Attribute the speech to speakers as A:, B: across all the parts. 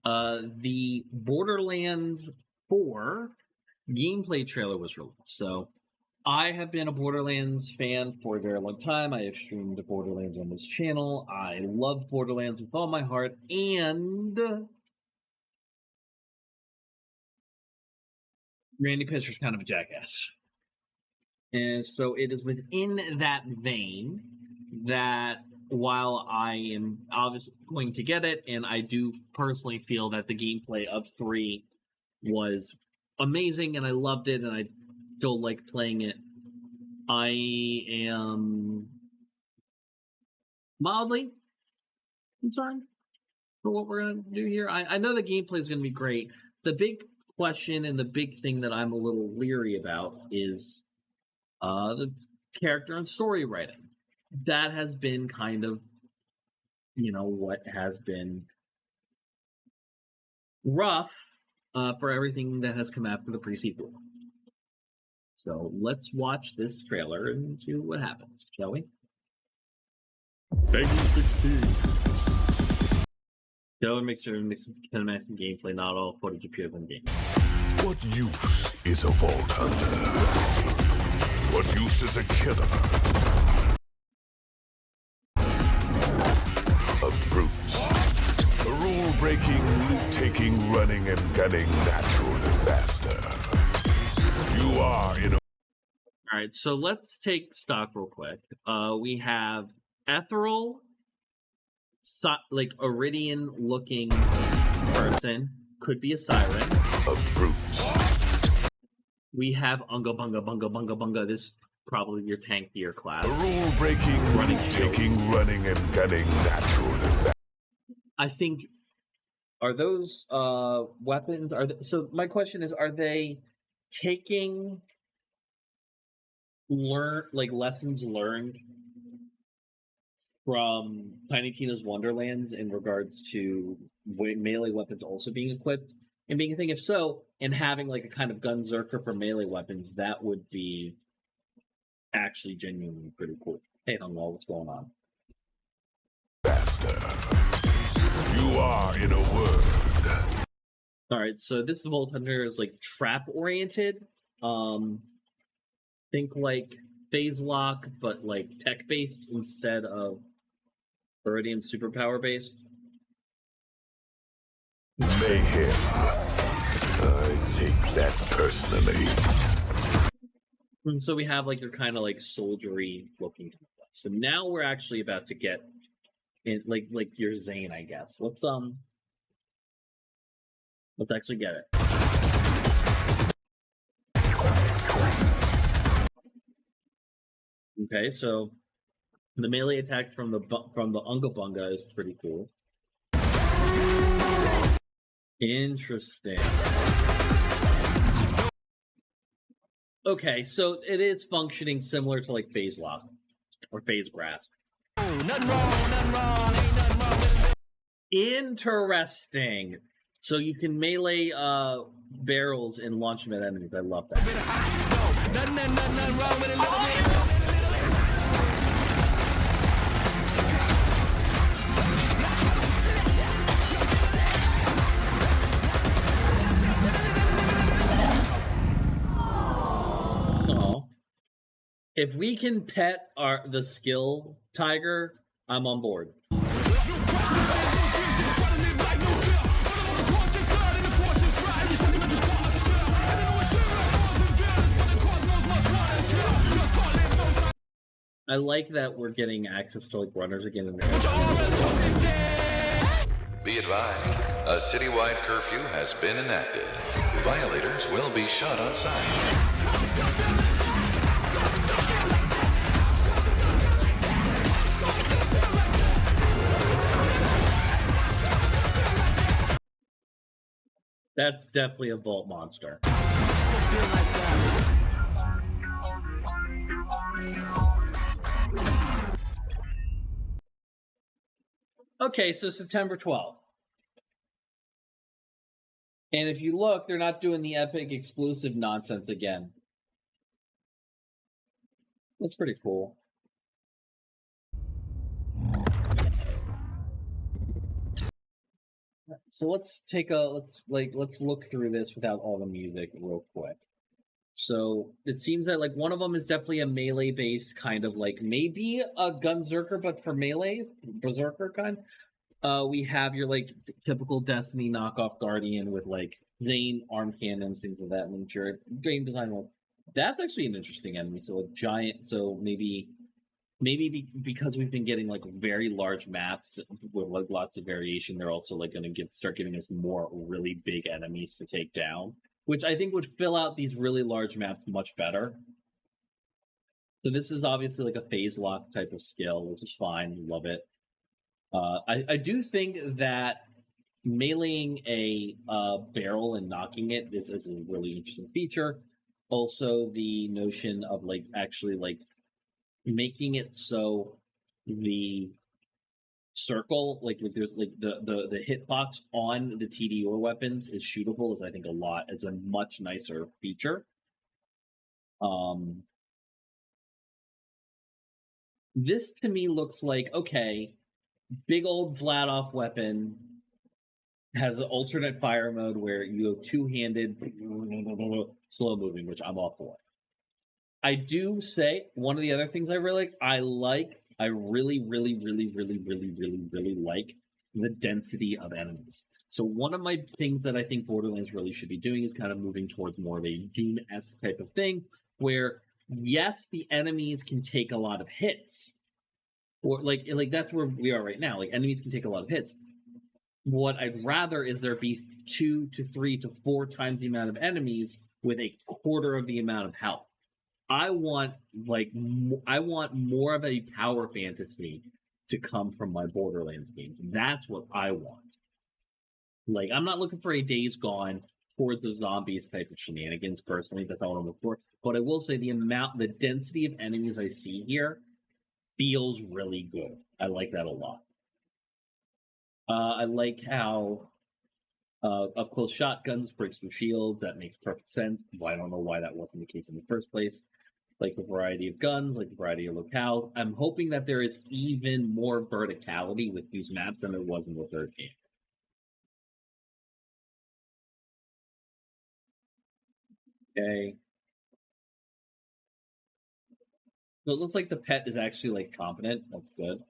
A: The Borderlands 4 gameplay trailer was released. So I have been a Borderlands fan for a very long time. I have streamed Borderlands on this channel. I love Borderlands with all my heart, and Randy Pitchford's kind of a jackass. And so it is within that vein that while I am obviously going to get it, and I do personally feel that the gameplay of 3 was amazing and I loved it and I still like playing it, I am mildly concerned for what we're going to do here. I know the gameplay is going to be great. The big question and the big thing that I'm a little leery about is the character and story writing. That has been kind of, what has been rough for everything that has come after the pre-sequel. So let's watch this trailer and see what happens, shall we? Go and make sure to mix some gameplay, not all footage appears in game.
B: What use is a vault hunter? What use is a killer? A brute. A rule-breaking, loot-taking, running and gunning natural disaster. You are in a...
A: Alright, so let's take stock real quick. We have ethereal, like Iridian-looking person. Could be a siren.
B: A brute.
A: We have Unga Bunga Bunga Bunga Bunga. This is probably your tankier class.
B: A rule-breaking, loot-taking, running and gunning natural disaster.
A: I think, are those weapons? So my question is, are they taking lessons learned from Tiny Tina's Wonderlands in regards to melee weapons also being equipped and being a thing? If so, and having like a kind of gunzerker for melee weapons, that would be actually genuinely pretty cool. Hey, Hungwall, what's going on?
B: You are in a word.
A: Alright, so this Vault Hunter is like trap oriented. Think like phase lock, but like tech based instead of Iridium superpower based.
B: Mayhem. I take that personally.
A: So we have like your kind of like soldiery looking class. So now we're actually about to get in like your Zane, I guess. Let's actually get it. Okay, so the melee attack from the Unga Bunga is pretty cool. Interesting. Okay, so it is functioning similar to like phase lock or phase grasp.
C: Nothing wrong, nothing wrong, ain't nothing wrong with it.
A: Interesting. So you can melee barrels and launch them at enemies. I love that.
C: Nothing wrong with it.
A: If we can pet the skill tiger, I'm on board. I like that we're getting access to like runners again in there.
D: Be advised, a citywide curfew has been enacted. Violators will be shot on sight.
A: That's definitely a vault monster. Okay, so September 12th. And if you look, they're not doing the Epic exclusive nonsense again. That's pretty cool. So let's look through this without all the music real quick. So it seems that like one of them is definitely a melee based kind of like maybe a Gunzerker, but for melee, Berserker kind. We have your like typical Destiny knockoff Guardian with like Zane arm cannons, things of that nature. Game design was that's actually an interesting enemy. So a giant. So maybe because we've been getting like very large maps with like lots of variation, they're also like going to start giving us more really big enemies to take down, which I think would fill out these really large maps much better. So this is obviously like a phase lock type of skill, which is fine. Love it. I do think that meleeing a barrel and knocking it is a really interesting feature. Also, the notion of like actually like making it so the circle like there's like the hitbox on the TDR weapons is shootable is I think is a much nicer feature. This to me looks like okay, big old Vladoff weapon has an alternate fire mode where you go two-handed slow moving, which I'm all for. I do say one of the other things I really like, I really like the density of enemies. So one of my things that I think Borderlands really should be doing is kind of moving towards more of a Doom-esque type of thing, where yes, the enemies can take a lot of hits, or like that's where we are right now. Like enemies can take a lot of hits. What I'd rather is there be 2 to 3 to 4 times the amount of enemies with a quarter of the amount of health. I want more of a power fantasy to come from my Borderlands games. That's what I want. Like, I'm not looking for a Days Gone towards the zombies type of shenanigans personally. That's all I'm looking for. But I will say the density of enemies I see here feels really good. I like that a lot. I like how up close shotguns breaks through shields. That makes perfect sense. Well, I don't know why that wasn't the case in the first place. Like the variety of guns, like the variety of locales. I'm hoping that there is even more verticality with these maps than there was in the third game. Okay. So it looks like the pet is actually like competent. That's good.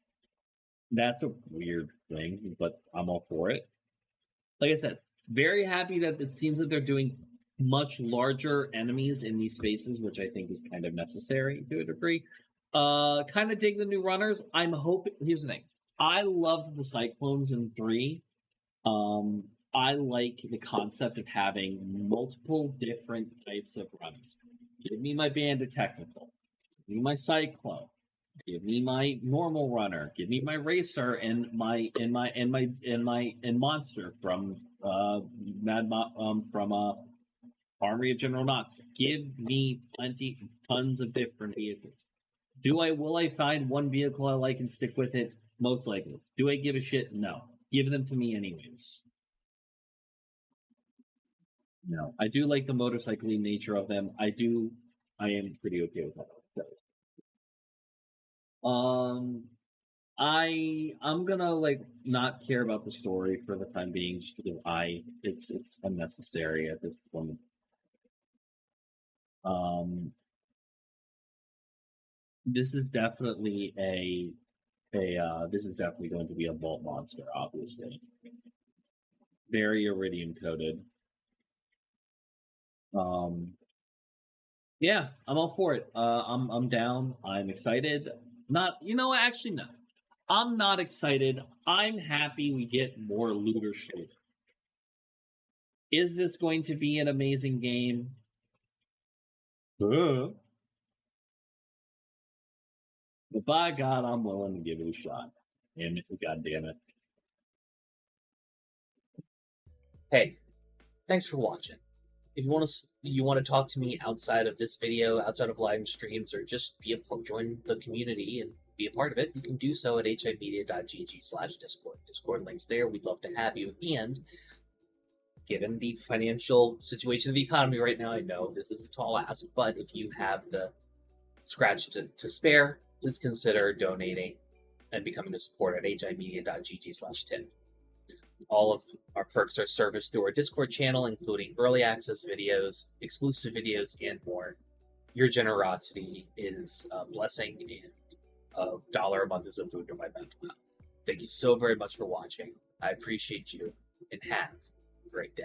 A: That's a weird thing, but I'm all for it. Like I said, very happy that it seems that they're doing much larger enemies in these spaces, which I think is kind of necessary to a degree. Kind of dig the new runners. I'm hoping. Here's the thing. I loved the Cyclones in 3. I like the concept of having multiple different types of runners. Give me my Bandit Technical. Give me my Cyclone. Give me my normal runner. Give me my racer and monster from Armory of General Knox. Give me tons of different vehicles. Will I find one vehicle I like and stick with it? Most likely. Do I give a shit? No. Give them to me anyways. No. I do like the motorcycling nature of them. I am pretty okay with that. I'm gonna like not care about the story for the time being just because it's unnecessary at this point. This is definitely this is definitely going to be a vault monster, obviously. Very iridium coated. Yeah, I'm all for it. I'm down. I'm excited. Actually, no. I'm not excited. I'm happy we get more looter shooter. Is this going to be an amazing game? But by God, I'm willing to give it a shot. Damn it, God damn it.
E: Hey, thanks for watching. If you want to talk to me outside of this video, outside of live streams, or just join the community and be a part of it, you can do so at HIMediaTV/Discord. Discord links there. We'd love to have you. And given the financial situation of the economy right now, I know this is a tall ask, but if you have the scratch to spare, please consider donating and becoming a supporter at HIMedia.gg/tip. All of our perks are serviced through our Discord channel, including early access videos, exclusive videos, and more. Your generosity is a blessing, and $1 a month is a boon to my mental health. Thank you so very much for watching. I appreciate you, and have a great day.